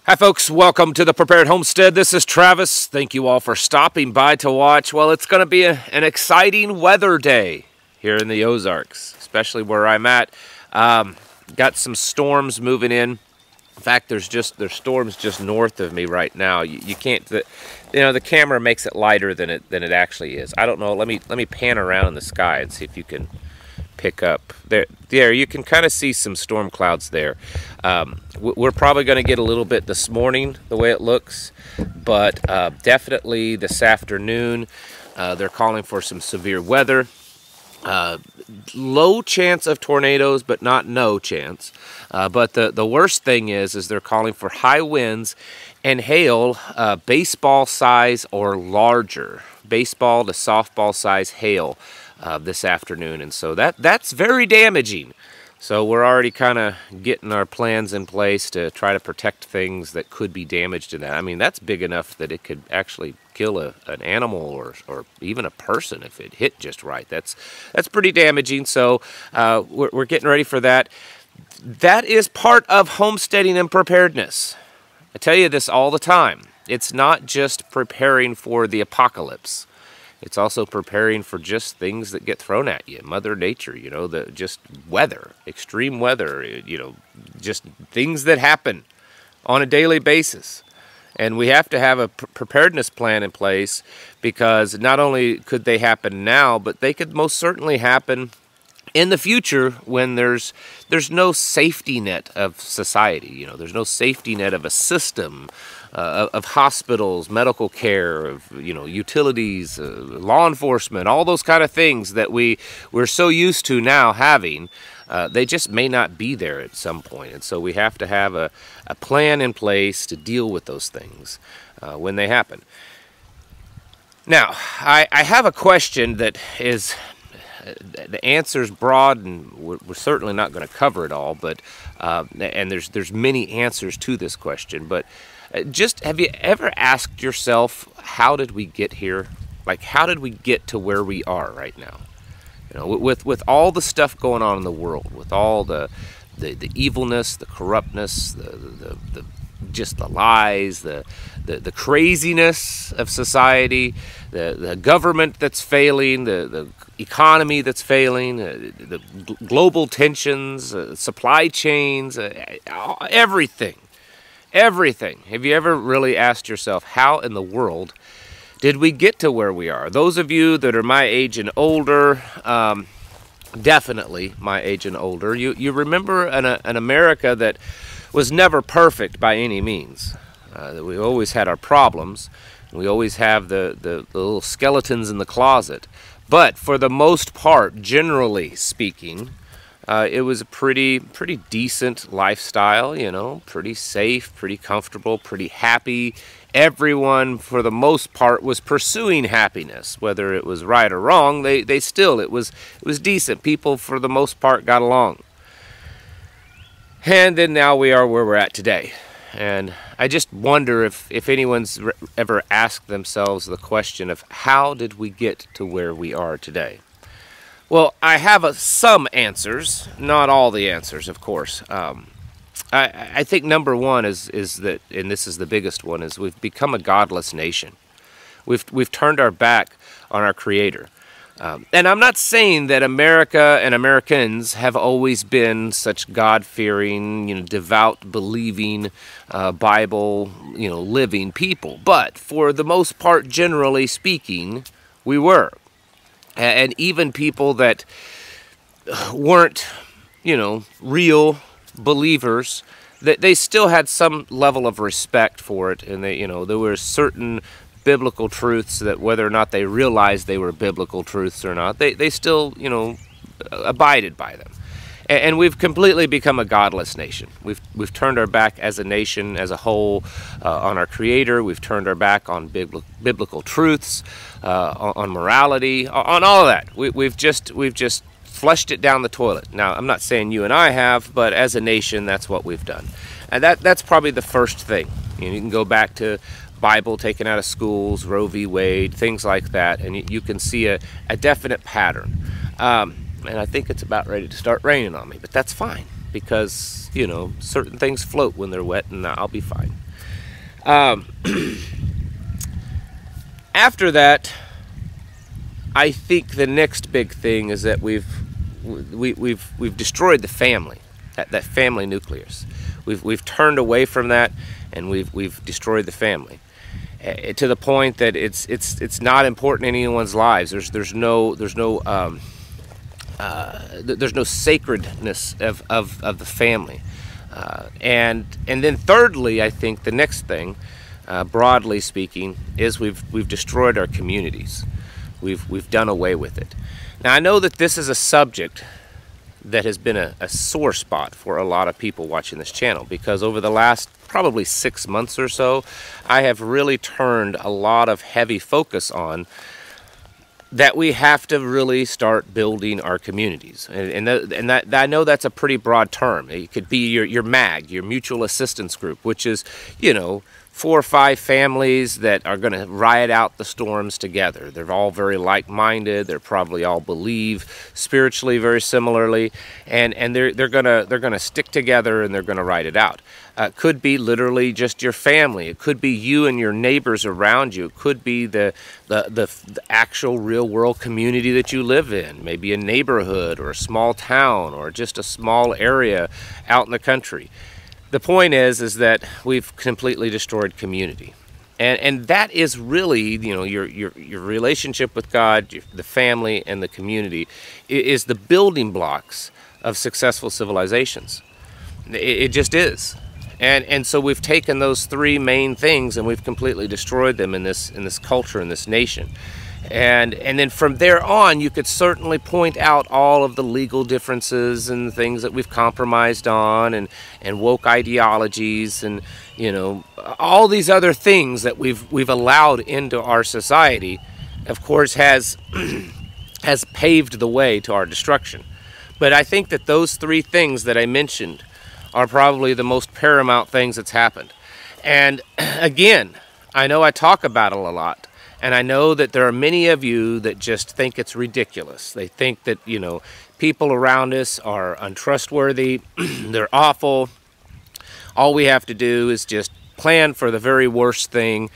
Hi folks, welcome to the Prepared Homestead. This is Travis. Thank you all for stopping by to watch. Well, it's going to be an exciting weather day here in the Ozarks, especially where I'm at. Got some storms moving in. In fact, there's storms just north of me right now. You can't, the camera makes it lighter than it actually is. I don't know. Let me pan around in the sky and see if you can pick up there. You can kind of see some storm clouds there. We're probably going to get a little bit this morning, the way it looks, but definitely this afternoon they're calling for some severe weather. Low chance of tornadoes, but not no chance. But the worst thing is they're calling for high winds and hail, baseball size or larger, baseball to softball size hail this afternoon, and so that's very damaging. So we're already kind of getting our plans in place to try to protect things that could be damaged in that. I mean, that's big enough that it could actually kill an animal or even a person if it hit just right. That's pretty damaging. So we're getting ready for that. That is part of homesteading and preparedness. I tell you this all the time. It's not just preparing for the apocalypse. It's also preparing for just things that get thrown at you. Mother Nature, just weather, extreme weather, just things that happen on a daily basis. And we have to have a preparedness plan in place, because not only could they happen now, but they could most certainly happen in the future when there's no safety net of society. There's no safety net of a system, of hospitals, medical care, of utilities, law enforcement, all those kind of things that we're so used to now having. They just may not be there at some point, and so we have to have a plan in place to deal with those things when they happen. Now, I have a question that is, the answer's broad, and we're certainly not going to cover it all, but and there's many answers to this question, but just have you ever asked yourself, how did we get here? Like, how did we get to where we are right now? With all the stuff going on in the world, with all the evilness, the corruptness, the just the lies, the craziness of society, the government that's failing, the economy that's failing, the global tensions, supply chains, everything. Everything. Have you ever really asked yourself, how in the world did we get to where we are? Those of you that are my age and older, definitely my age and older, you remember an America that was never perfect by any means. We always had our problems. We always have the little skeletons in the closet. But for the most part, generally speaking, it was a pretty decent lifestyle, pretty safe, pretty comfortable, pretty happy. Everyone, for the most part, was pursuing happiness, whether it was right or wrong. It was decent. People, for the most part, got along. And then now we are where we're at today. And I just wonder if anyone's ever asked themselves the question of, how did we get to where we are today? Well, I have some answers, not all the answers, of course. I think number one is that, and this is the biggest one, is we've become a godless nation. We've turned our back on our Creator. And I'm not saying that America and Americans have always been such God-fearing, devout, believing, Bible, living people. But for the most part, generally speaking, we were. And even people that weren't, real believers, they still had some level of respect for it. And there were certain biblical truths that, whether or not they realized they were biblical truths or not, they still, abided by them. And we've completely become a godless nation. We've turned our back as a nation, as a whole, on our Creator. We've turned our back on biblical truths, on morality, on all of that. We've just flushed it down the toilet. Now, I'm not saying you and I have, but as a nation, that's what we've done. And that's probably the first thing. You can go back to Bible taken out of schools, Roe v. Wade, things like that, and you can see a definite pattern. And I think it's about ready to start raining on me, but that's fine, because, certain things float when they're wet, and I'll be fine. After that, I think the next big thing is that we've destroyed the family, that family nucleus. We've turned away from that, and we've destroyed the family to the point that it's not important in anyone's lives. There's no sacredness of the family, and then thirdly, I think the next thing, broadly speaking, is we've destroyed our communities. We've done away with it. Now, I know that this is a subject that has been a sore spot for a lot of people watching this channel, because over the last probably 6 months or so, I have really turned a lot of heavy focus on that we have to really start building our communities. And that I know that's a pretty broad term. It could be your MAG, your mutual assistance group, which is, 4 or 5 families that are going to ride out the storms together. They're all very like-minded. They're probably all believe spiritually very similarly, and they're gonna stick together, and they're gonna ride it out. Could be literally just your family. It could be you and your neighbors around you. It could be the actual real-world community that you live in. Maybe a neighborhood or a small town or just a small area out in the country. The point is that we've completely destroyed community, and that is really, your relationship with God, the family, and the community is the building blocks of successful civilizations. It just is, and so we've taken those 3 main things and we've completely destroyed them in this culture, in this nation. And then from there on, you could certainly point out all of the legal differences and things that we've compromised on, and woke ideologies, and all these other things that we've allowed into our society, of course, has paved the way to our destruction. But I think that those 3 things that I mentioned are probably the most paramount things that's happened. And again, I know I talk about it a lot. And I know that there are many of you that just think it's ridiculous. They think that, people around us are untrustworthy, they're awful. All we have to do is just plan for the very worst thing,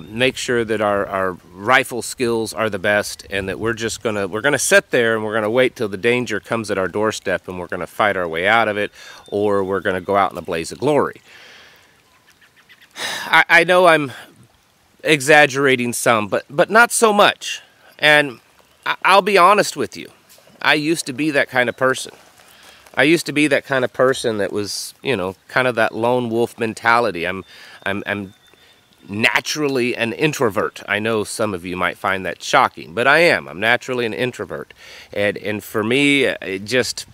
make sure that our rifle skills are the best, and that we're gonna sit there and we're gonna wait till the danger comes at our doorstep, and we're gonna fight our way out of it, or we're gonna go out in a blaze of glory. I know I'm exaggerating some, but not so much. And I'll be honest with you, I used to be that kind of person. I used to be that kind of person that was, kind of that lone wolf mentality. I'm naturally an introvert. I know some of you might find that shocking, but I'm naturally an introvert. And for me, it just,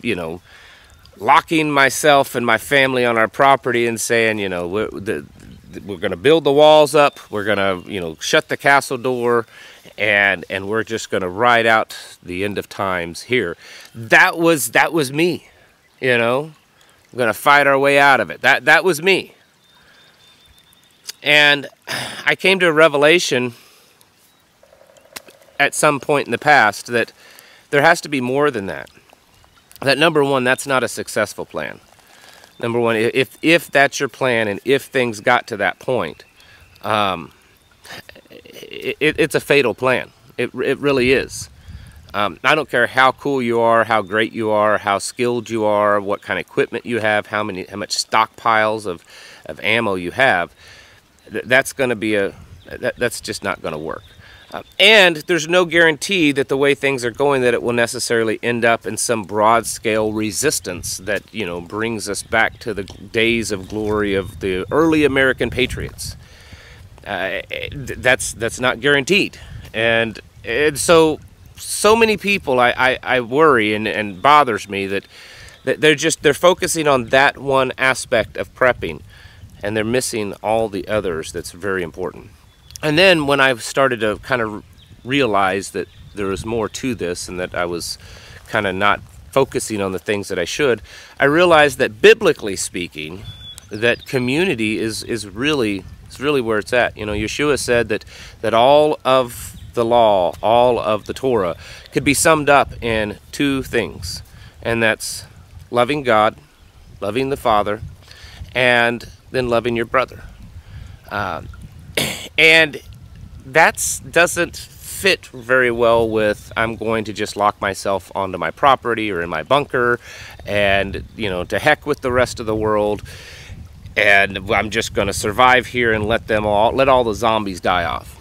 locking myself and my family on our property and saying, we're going to build the walls up, we're going to, shut the castle door, and we're just going to ride out the end of times here. That was me, we're going to fight our way out of it. That was me. And I came to a revelation at some point in the past that there has to be more than that. That, number one, that's not a successful plan. Number one, if that's your plan, and if things got to that point, it's a fatal plan. It really is. I don't care how cool you are, how great you are, how skilled you are, what kind of equipment you have, how much stockpiles of ammo you have. That's going to be that's just not going to work. And there's no guarantee that the way things are going that it will necessarily end up in some broad-scale resistance that, brings us back to the days of glory of the early American patriots. That's not guaranteed. And so many people, I worry and bothers me that they're focusing on that one aspect of prepping, and they're missing all the others that's very important. And then when I started to kind of realize that there was more to this, and that I was kind of not focusing on the things that I should, I realized that biblically speaking, that community is really where it's at. Yeshua said that all of the law, all of the Torah, could be summed up in 2 things, and that's loving God, loving the Father, and then loving your brother. And that doesn't fit very well with I'm going to just lock myself onto my property or in my bunker and, you know, to heck with the rest of the world, and I'm just going to survive here and let all the zombies die off,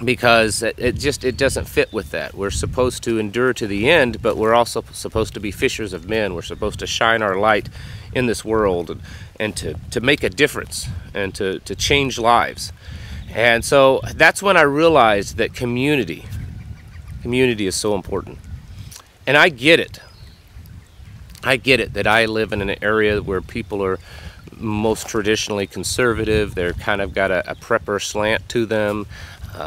because it doesn't fit with that. We're supposed to endure to the end, but we're also supposed to be fishers of men. We're supposed to shine our light in this world and to make a difference and to change lives. And so that's when I realized that community is so important. And I get it. I get it that I live in an area where people are most traditionally conservative. They're kind of got a prepper slant to them.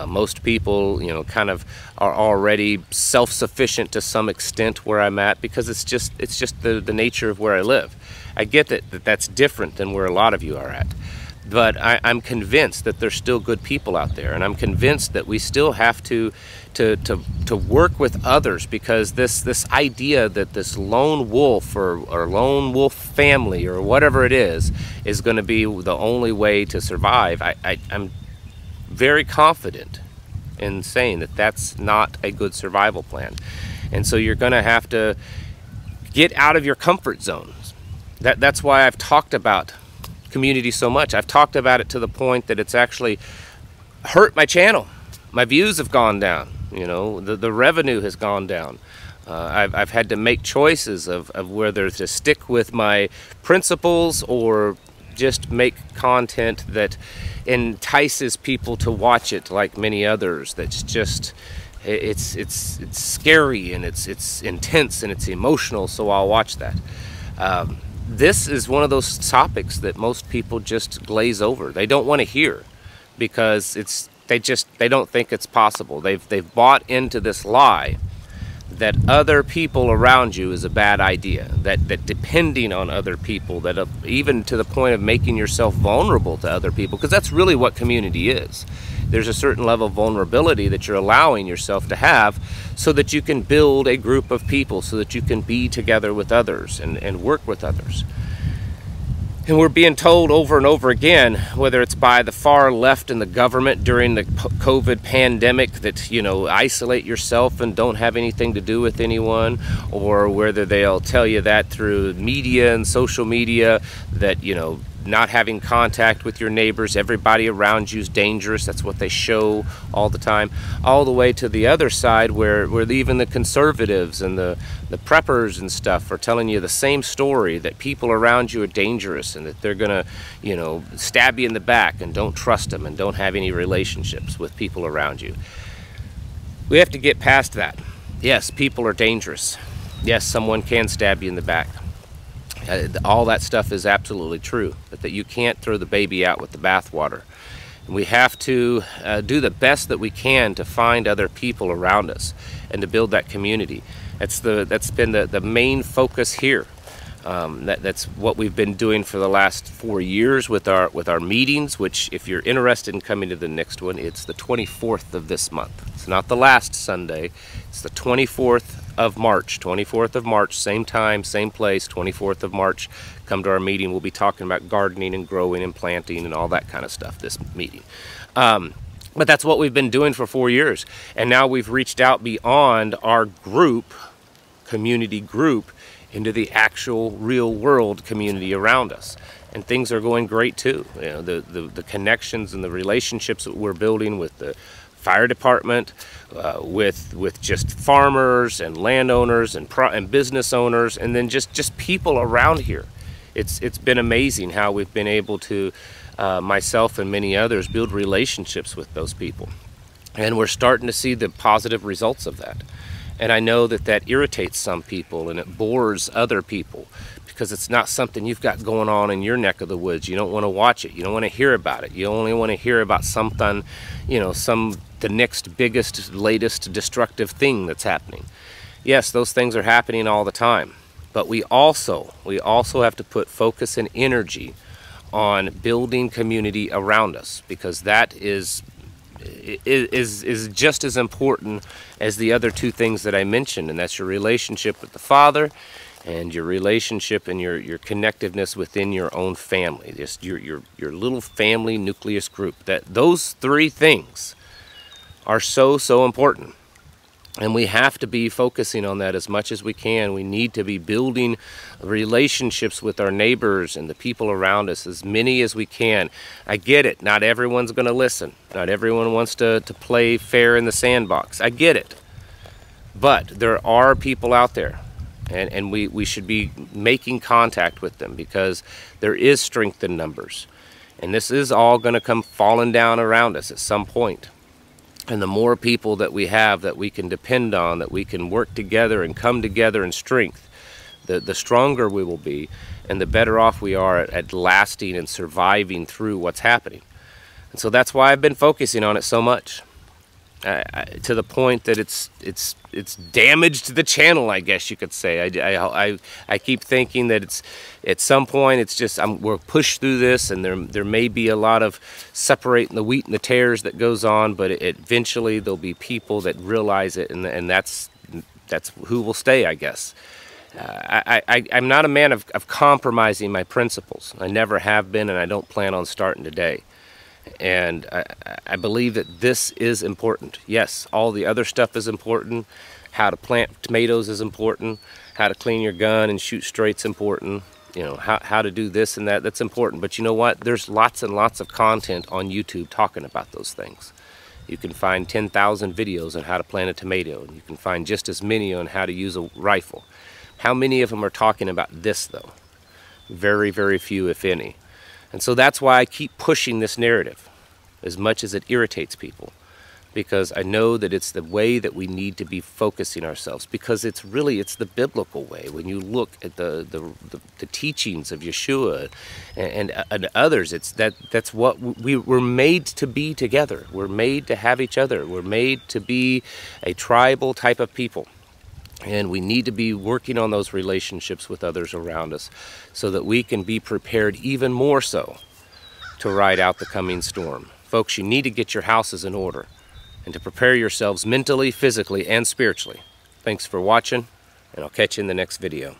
Most people, you know, kind of are already self-sufficient to some extent where I'm at, because it's just the nature of where I live. I get that that's different than where a lot of you are at. But I'm convinced that there's still good people out there, and I'm convinced that we still have to work with others, because this idea that this lone wolf or lone wolf family or whatever it is going to be the only way to survive, I'm very confident in saying that that's not a good survival plan. And so you're going to have to get out of your comfort zones. That's why I've talked about community so much. I've talked about it to the point that it's actually hurt my channel. My views have gone down. You know, the revenue has gone down. I've had to make choices of whether to stick with my principles or just make content that entices people to watch it, like many others. That's just it's scary and it's intense and it's emotional, so I'll watch that. This is one of those topics that most people just glaze over. They don't want to hear, because they don't think it's possible. They've bought into this lie that other people around you is a bad idea, that depending on other people, that even to the point of making yourself vulnerable to other people, because that's really what community is. There's a certain level of vulnerability that you're allowing yourself to have so that you can build a group of people, so that you can be together with others and work with others. And we're being told over and over again, whether it's by the far left and the government during the COVID pandemic, that, you know, isolate yourself and don't have anything to do with anyone, or whether they'll tell you that through media and social media, that, you know, not having contact with your neighbors, everybody around you is dangerous. That's what they show all the time. All the way to the other side, where even the conservatives and the preppers and stuff are telling you the same story, that people around you are dangerous and that they're gonna, you know, stab you in the back, and don't trust them and don't have any relationships with people around you. We have to get past that. Yes, people are dangerous. Yes, someone can stab you in the back. All that stuff is absolutely true, but that you can't throw the baby out with the bathwater. We have to do the best that we can to find other people around us and to build that community. That's been the main focus here. That's what we've been doing for the last 4 years with our meetings, which, if you're interested in coming to the next one, it's the 24th of this month. It's not the last Sunday. It's the 24th of March. 24th of March, same time, same place, 24th of March. Come to our meeting. We'll be talking about gardening and growing and planting and all that kind of stuff this meeting. But that's what we've been doing for 4 years. And now we've reached out beyond our group, community group, into the actual real world community around us. And things are going great too. You know, the connections and the relationships that we're building with the fire department, with just farmers and landowners and business owners, and then just people around here. It's been amazing how we've been able to, myself and many others, build relationships with those people. And we're starting to see the positive results of that. And I know that irritates some people and it bores other people, because it's not something you've got going on in your neck of the woods. You don't want to watch it. You don't want to hear about it. You only want to hear about something, you know, the next biggest, latest destructive thing that's happening. Yes, those things are happening all the time. But we also have to put focus and energy on building community around us, because that is just as important as the other two things that I mentioned, and that's your relationship with the Father and your relationship and your connectiveness within your own family, just your little family nucleus group. Those three things are so important. And we have to be focusing on that as much as we can. We need to be building relationships with our neighbors and the people around us, as many as we can. I get it. Not everyone's going to listen. Not everyone wants to play fair in the sandbox. I get it. But there are people out there, and we should be making contact with them, because there is strength in numbers. And this is all going to come falling down around us at some point. And the more people that we have that we can depend on, that we can work together and come together in strength, the stronger we will be, and the better off we are at lasting and surviving through what's happening. And so that's why I've been focusing on it so much, to the point that it's damaged the channel, I guess you could say. I keep thinking that it's at some point it's just we're pushed through this, and there may be a lot of separating the wheat and the tares that goes on, but eventually there'll be people that realize it, and that's who will stay, I guess. I'm not a man of compromising my principles. I never have been, and I don't plan on starting today. And I believe that this is important. Yes, all the other stuff is important. How to plant tomatoes is important. How to clean your gun and shoot straight's important. You know, how to do this and that's important. But you know what? There's lots and lots of content on YouTube talking about those things. You can find 10,000 videos on how to plant a tomato, and you can find just as many on how to use a rifle. How many of them are talking about this, though? Very, very few, if any. And so that's why I keep pushing this narrative, as much as it irritates people, because I know that it's the way that we need to be focusing ourselves, because it's the biblical way. When you look at the teachings of Yeshua and others, that's what we're made to be together. We're made to have each other. We're made to be a tribal type of people. And we need to be working on those relationships with others around us, so that we can be prepared even more so to ride out the coming storm. Folks, you need to get your houses in order and to prepare yourselves mentally, physically, and spiritually. Thanks for watching, and I'll catch you in the next video.